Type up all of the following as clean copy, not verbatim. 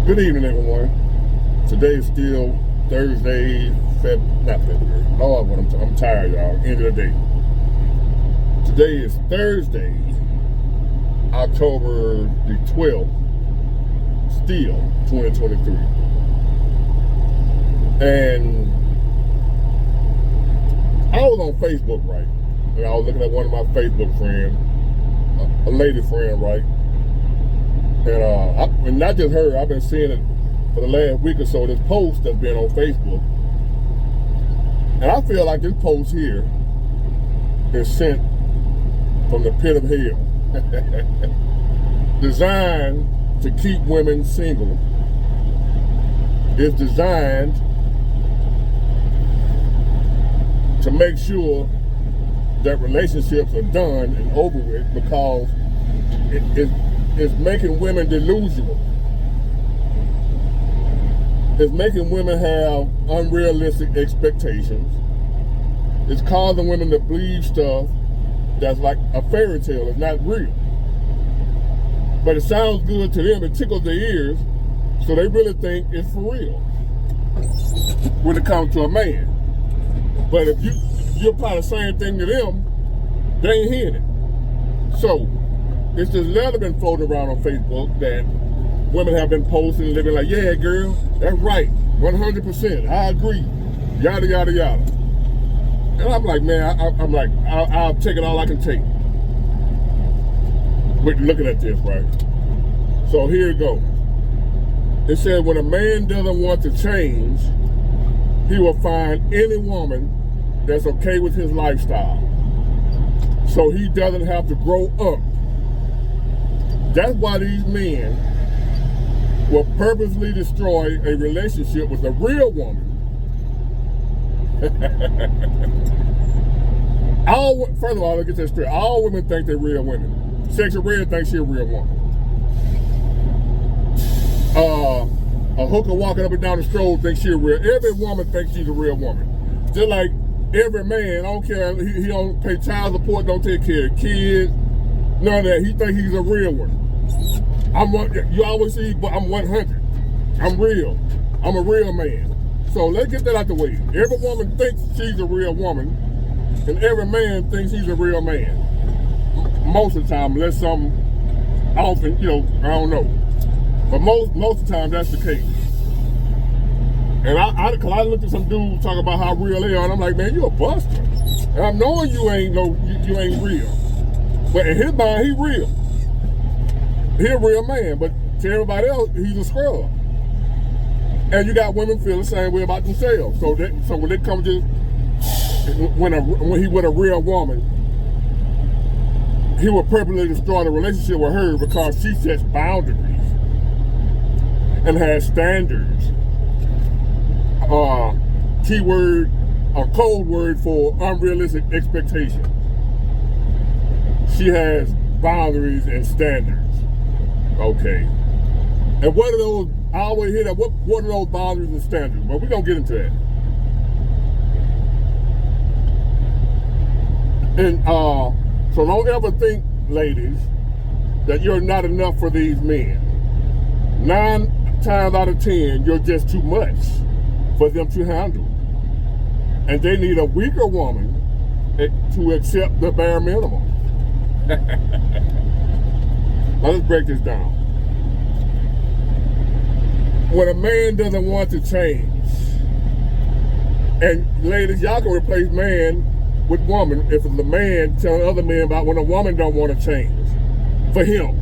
Good evening, everyone. Today is still Thursday, not February. Lord, I'm tired, y'all. End of the day. Today is Thursday, October the 12th, still 2023. And I was on Facebook, right? And I was looking at one of my Facebook friends, a lady friend, right? And not just her, I've been seeing it for the last week or so, this post that's been on Facebook. And I feel like this post here is sent from the pit of hell. Designed to keep women single. It's designed to make sure that relationships are done and over with, because it's making women delusional. It's making women have unrealistic expectations. It's causing women to believe stuff that's like a fairy tale. It's not real. But it sounds good to them. It tickles their ears, so they really think it's for real when it comes to a man. But if you apply the same thing to them, they ain't hearing it. So it's this letter been floating around on Facebook that women have been posting, and they've been like, yeah, girl, that's right, 100%, I agree, yada, yada, yada. And I'm like, man, I'll take it all I can take. But looking at this, right? So here it goes. It says, when a man doesn't want to change, he will find any woman that's okay with his lifestyle, so he doesn't have to grow up. That's why these men will purposely destroy a relationship with a real woman. First of all, let's get this straight. All women think they're real women. Sexy Red thinks she's a real woman. A hooker walking up and down the stroll thinks she's real. Every woman thinks she's a real woman. Just like every man, I don't care, he don't pay child support, don't take care of kids, none of that. He thinks he's a real one. You always see, but I'm 100. I'm real. I'm a real man. So let's get that out the way. Every woman thinks she's a real woman, and every man thinks he's a real man. Most of the time, unless something often, I don't know. But most of the time, that's the case. And cause I looked at some dudes talking about how real they are, and I'm like, man, you a buster. And I'm knowing you ain't real. But in his mind, he real. He a real man, but to everybody else, he's a scrub. And you got women feel the same way about themselves. So when it comes to when he with a real woman, he will purposely destroy the relationship with her because she sets boundaries and has standards. Keyword, a code word for unrealistic expectations. She has boundaries and standards. Okay. And what are those? I always hear that. What are those boundaries and standards? But we're gonna get into that. And so don't ever think, ladies, that you're not enough for these men. 9 times out of 10, you're just too much for them to handle. And they need a weaker woman to accept the bare minimum. Now let's break this down. When a man doesn't want to change, and ladies, y'all can replace man with woman if it's a man telling other men about when a woman don't want to change for him.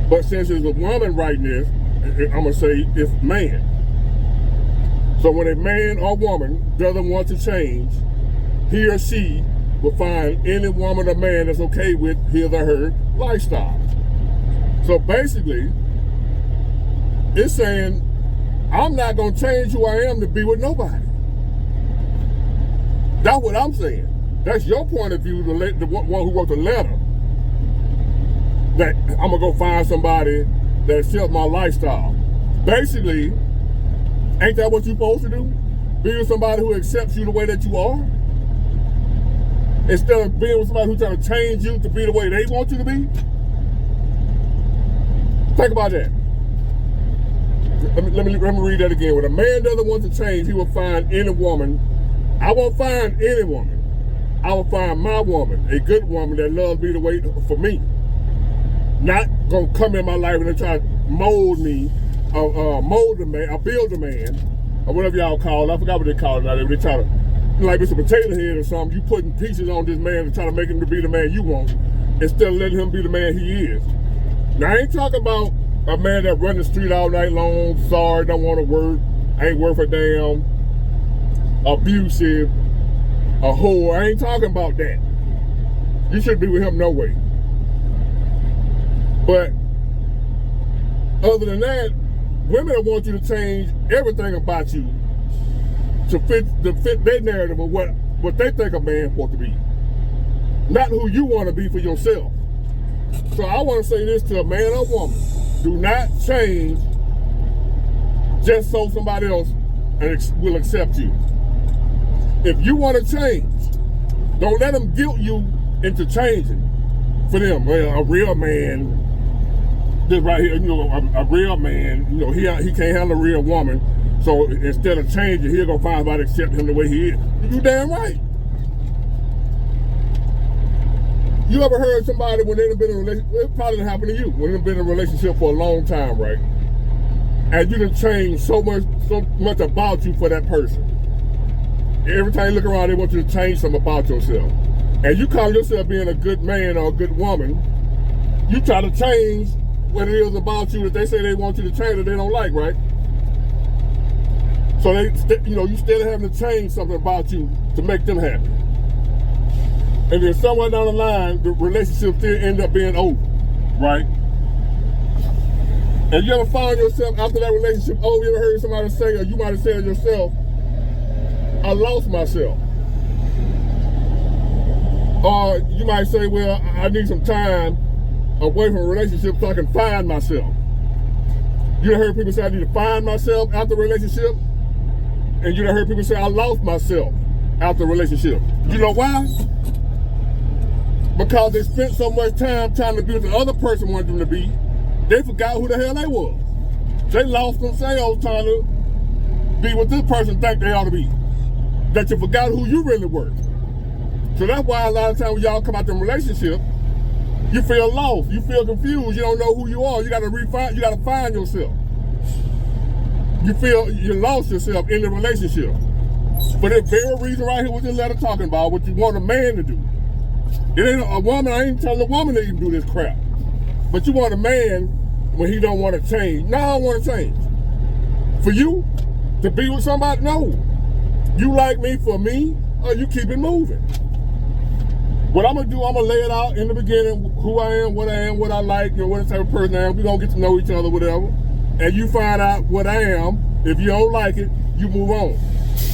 But since it's a woman writing this, I'm going to say it's man. So when a man or woman doesn't want to change, he or she will find any woman or man that's okay with his or her lifestyle. So basically, it's saying, I'm not going to change who I am to be with nobody. That's what I'm saying. That's your point of view, the one who wrote the letter. That I'm going to go find somebody that accepts my lifestyle. Basically, ain't that what you're supposed to do? Be with somebody who accepts you the way that you are? Instead of being with somebody who's trying to change you to be the way they want you to be? Think about that. Let me read that again. When a man doesn't want to change, he will find any woman. I won't find any woman. I will find my woman, a good woman that loves me the way for me. Not gonna come in my life and try to mold me, mold a man, or build a man, or whatever y'all call it. I forgot what they call it now. They try to, like it's a potato head or something. You putting pieces on this man to try to make him to be the man you want, instead of letting him be the man he is. Now I ain't talking about a man that run the street all night long, sorry, don't want to work, ain't worth a damn, abusive, a whore. I ain't talking about that. You shouldn't be with him no way. But other than that, women want you to change everything about you to fit their narrative of what they think a man supposed to be. Not who you want to be for yourself. So I want to say this to a man or woman. Do not change just so somebody else will accept you. If you want to change, don't let them guilt you into changing for them. Well, a real man, this right here, a real man, he can't handle a real woman. So instead of changing, he'll go find somebody to accept him the way he is. You damn right. You ever heard somebody when they've been in a relationship, it probably didn't happen to you, when they've been in a relationship for a long time, right? And you done changed so much about you for that person. Every time you look around, they want you to change something about yourself. And you call yourself being a good man or a good woman, you try to change what it is about you that they say they want you to change that they don't like, right? So you still having to change something about you to make them happy. And then somewhere down the line, the relationship still end up being over, right? And you ever found yourself after that relationship over, you ever heard somebody say, or you might have said it yourself, I lost myself. Or you might say, well, I need some time away from a relationship so I can find myself. You done heard people say, I need to find myself after a relationship? And you done heard people say, I lost myself after a relationship. You know why? Because they spent so much time trying to be what the other person wanted them to be, they forgot who the hell they was. They lost themselves trying to be what this person think they ought to be. That you forgot who you really were. So that's why a lot of times when y'all come out in a relationship, you feel lost, you feel confused, you don't know who you are. You gotta find yourself. You feel you lost yourself in the relationship. For that very reason right here, what this letter talking about, what you want a man to do. It ain't a woman, I ain't telling a woman to even do this crap. But you want a man when he don't want to change. No, I don't want to change. For you to be with somebody, no. You like me for me, or you keep it moving. What I'm gonna do, I'm gonna lay it out in the beginning, who I am, what I like, what type of person I am. We're gonna get to know each other, whatever. And you find out what I am. If you don't like it, you move on.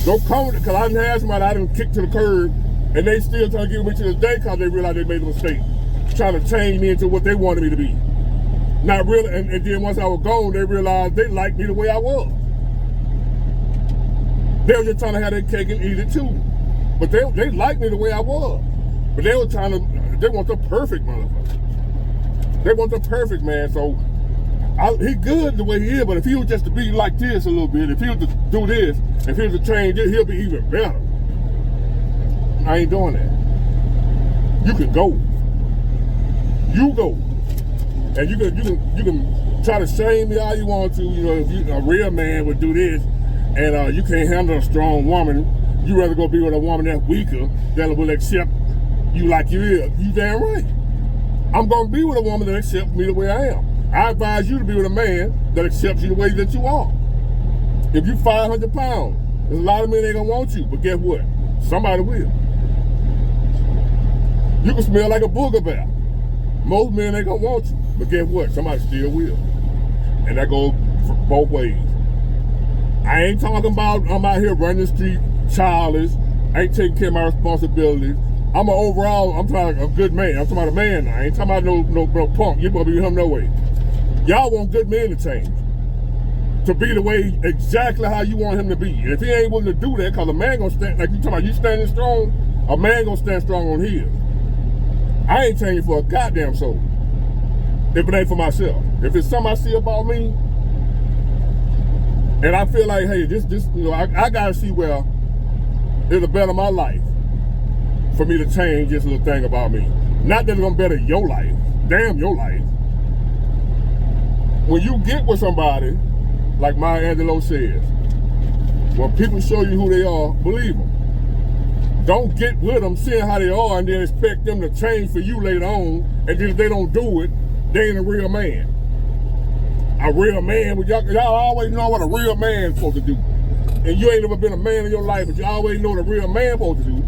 Don't come with it, because I done had somebody I done kicked to the curb, and they still trying to get me to this day because they realized they made a mistake. Trying to change me into what they wanted me to be. Not really, and then once I was gone, they realized they liked me the way I was. They were just trying to have their cake and eat it too. But they liked me the way I was. But they were they want the perfect motherfucker. They want the perfect man, so he good the way he is, but if he was just to be like this a little bit, if he was to do this, if he was to change it, he'll be even better. I ain't doing that. You can go. You go. And you can try to shame me all you want to. If a real man would do this, and you can't handle a strong woman, you rather go be with a woman that's weaker, that will accept you like you is. You damn right. I'm gonna be with a woman that accepts me the way I am. I advise you to be with a man that accepts you the way that you are. If you 500 pounds, there's a lot of men ain't gonna want you, but guess what? Somebody will. You can smell like a booger bear. Most men ain't gonna want you, but guess what? Somebody still will. And that goes both ways. I ain't talking about I'm out here running the street childish, ain't taking care of my responsibilities. I'm talking a good man. I'm talking about a man now. I ain't talking about no punk. You ain't gonna be with him no way. Y'all want good men to change. To be the way exactly how you want him to be. And if he ain't willing to do that, because a man gonna stand, like you talking about you standing strong, a man gonna stand strong on his. I ain't changing for a goddamn soul. If it ain't for myself. If it's something I see about me, And I feel like, hey, I gotta see where it'll better my life for me to change this little thing about me. Not that it's gonna better your life. Damn your life. When you get with somebody, like Maya Angelou says, when people show you who they are, believe them. Don't get with them, seeing how they are, and then expect them to change for you later on, and then if they don't do it, they ain't a real man. A real man, y'all always know what a real man's supposed to do. And you ain't never been a man in your life, but you always know what a real man supposed to do.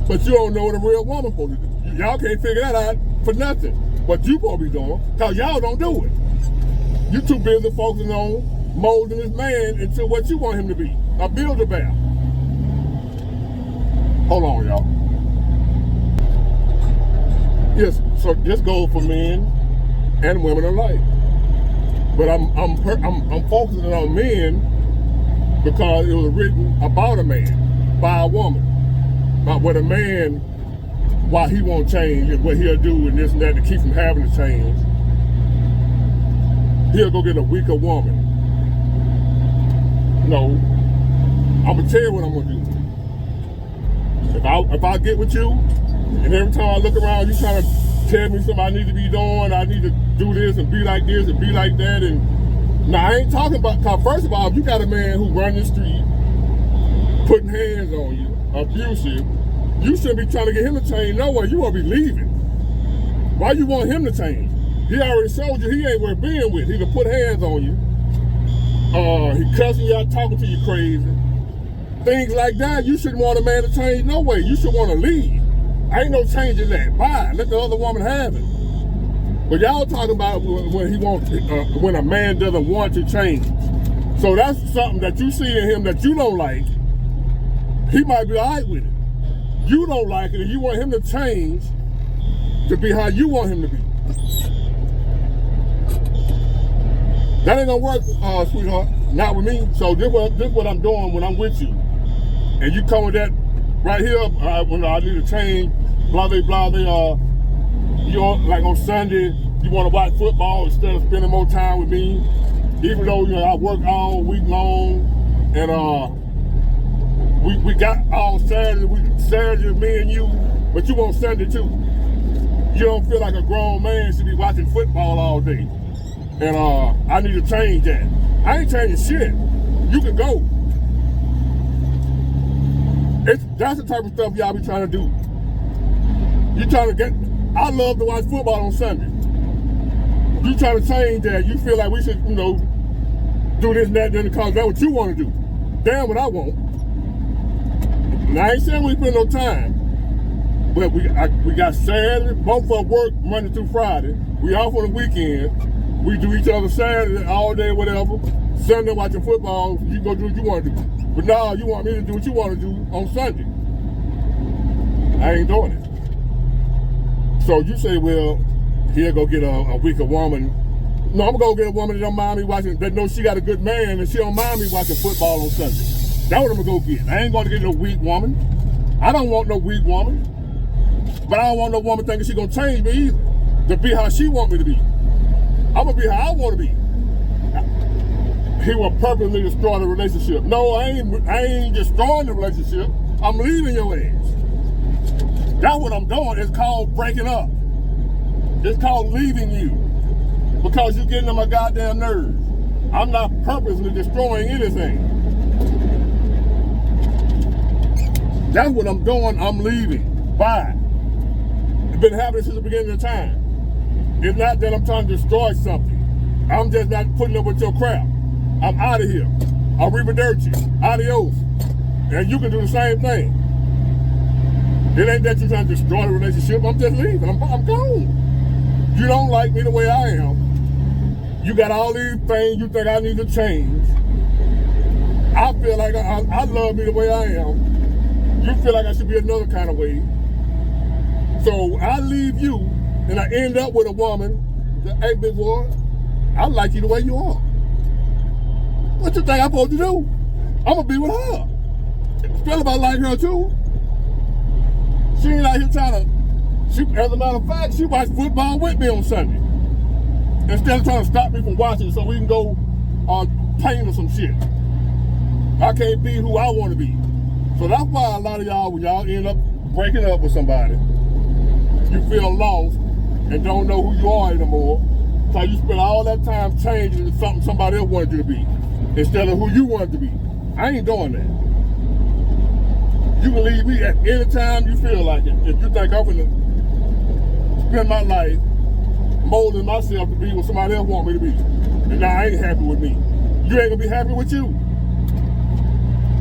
But you don't know what a real woman's supposed to do. Y'all can't figure that out for nothing. What you supposed to be doing, because y'all don't do it. You too busy focusing on molding this man into what you want him to be. A Build-A-Bear. Hold on, y'all. Yes, so this goes for men and women alike. But I'm focusing on men because it was written about a man by a woman. About what a man, why he won't change and what he'll do and this and that to keep from having to change. He'll go get a weaker woman. No, I'm gonna tell you what I'm gonna do. If I get with you, and every time I look around, you trying to tell me something I need to be doing, I need to do this and be like this and be like that, and now I ain't talking about, cause first of all, if you got a man who run the street, putting hands on you, abusive, you shouldn't be trying to get him to change nowhere. You want to be leaving. Why you want him to change? He already showed you he ain't worth being with. He can put hands on you. He cussing you out, talking to you crazy. Things like that, you shouldn't want a man to change no way. You should want to leave. Ain't no changing that. Bye. Let the other woman have it. But y'all talking about when a man doesn't want to change. So that's something that you see in him that you don't like. He might be all right with it. You don't like it, and you want him to change to be how you want him to be. That ain't gonna work, sweetheart. Not with me. So this what I'm doing when I'm with you. And you come with that right here, when I need to change, blah, blah, blah, you know, like on Sunday, you want to watch football instead of spending more time with me. Even though, you know, I work all week long, and we got all Saturday, me and you, but you want Sunday too. You don't feel like a grown man should be watching football all day. And I need to change that. I ain't changing shit. You can go. That's the type of stuff y'all be trying to do. You trying to get, I love to watch football on Sunday. You trying to change that. You feel like we should, you know, do this and that, then because that's what you want to do. Damn what I want. And I ain't saying we spend no time, but we got Saturday, both of us work Monday through Friday. We off on the weekend. We do each other Saturday all day, whatever. Sunday watching football, you go do what you want to do. But now you want me to do what you want to do on Sunday. I ain't doing it. So you say, well, he'll go get a weaker woman. No, I'm gonna go get a woman that don't mind me watching, that knows she got a good man and she don't mind me watching football on Sunday. That's what I'm gonna go get. I ain't gonna get no weak woman. I don't want no weak woman. But I don't want no woman thinking she gonna change me either, to be how she want me to be. I'm gonna be how I want to be. He will purposely destroy the relationship. No, I ain't destroying the relationship. I'm leaving your ass. That's what I'm doing. It's called breaking up. It's called leaving you. Because you're getting on my goddamn nerves. I'm not purposely destroying anything. That's what I'm doing. I'm leaving. Bye. It's been happening since the beginning of time. It's not that I'm trying to destroy something. I'm just not putting up with your crap. I'm out of here. Arrivederci. Adios. And you can do the same thing. It ain't that you're trying to destroy the relationship. I'm just leaving. I'm gone. You don't like me the way I am. You got all these things you think I need to change. I feel like I love me the way I am. You feel like I should be another kind of way. So I leave you and I end up with a woman that, hey, big boy, I like you the way you are. What you think I'm supposed to do? I'm gonna be with her. Feel about like her too. She ain't out here trying to, as a matter of fact, she watched football with me on Sunday. Instead of trying to stop me from watching so we can go paint or some shit. I can't be who I want to be. So that's why a lot of y'all, when y'all end up breaking up with somebody, you feel lost and don't know who you are anymore. So you spend all that time changing to something somebody else wanted you to be instead of who you wanted to be. I ain't doing that. You can leave me at any time you feel like it. If you think I'm gonna spend my life molding myself to be what somebody else want me to be, and now I ain't happy with me, you ain't gonna be happy with you.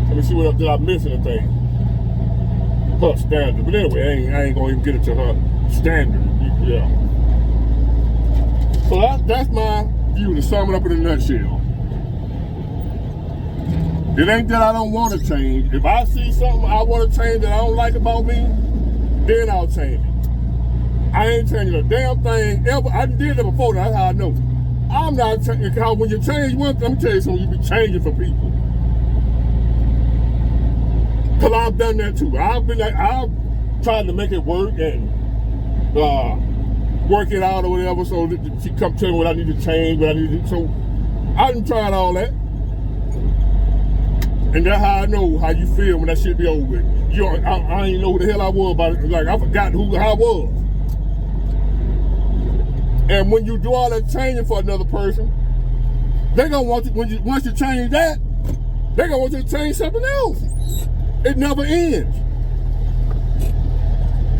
Let me see what else did I miss anything. Her standard, but anyway, I ain't gonna even get into her standard. Yeah. So that's my view to sum it up in a nutshell. It ain't that I don't want to change. If I see something I want to change that I don't like about me, then I'll change it. I ain't changing a damn thing ever. I did that before, that's how I know. I'm not changing, because when you change one thing, let me tell you something, you be changing for people. Because I've done that too. I've tried to make it work and work it out or whatever, so that she come tell me what I need to change, what I need to do. So I done tried all that. And that's how I know how you feel when that shit be over with. I ain't know who the hell I was about it. Like, I forgot how I was. And when you do all that changing for another person, they gonna want you, once you change that, they gonna want you to change something else. It never ends.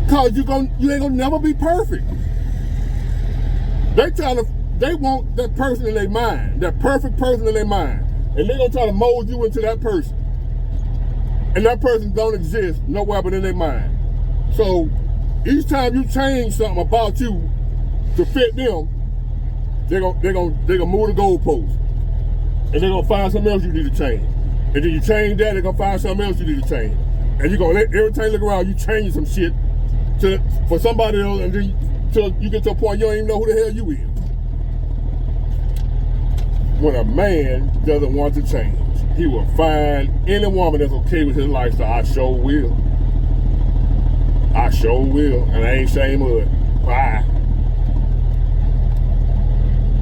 Cause you ain't gonna never be perfect. They want that person in their mind, that perfect person in their mind. And they're gonna try to mold you into that person. And that person don't exist nowhere but in their mind. So each time you change something about you to fit them, they're gonna move the goalpost. And they're gonna find something else you need to change. And then you change that, they're gonna find something else you need to change. And you're gonna let every time you look around, you change some shit for somebody else, and then till you get to a point you don't even know who the hell you is. When a man doesn't want to change, he will find any woman that's okay with his lifestyle. I sure will. I sure will. And I ain't ashamed of it. Bye.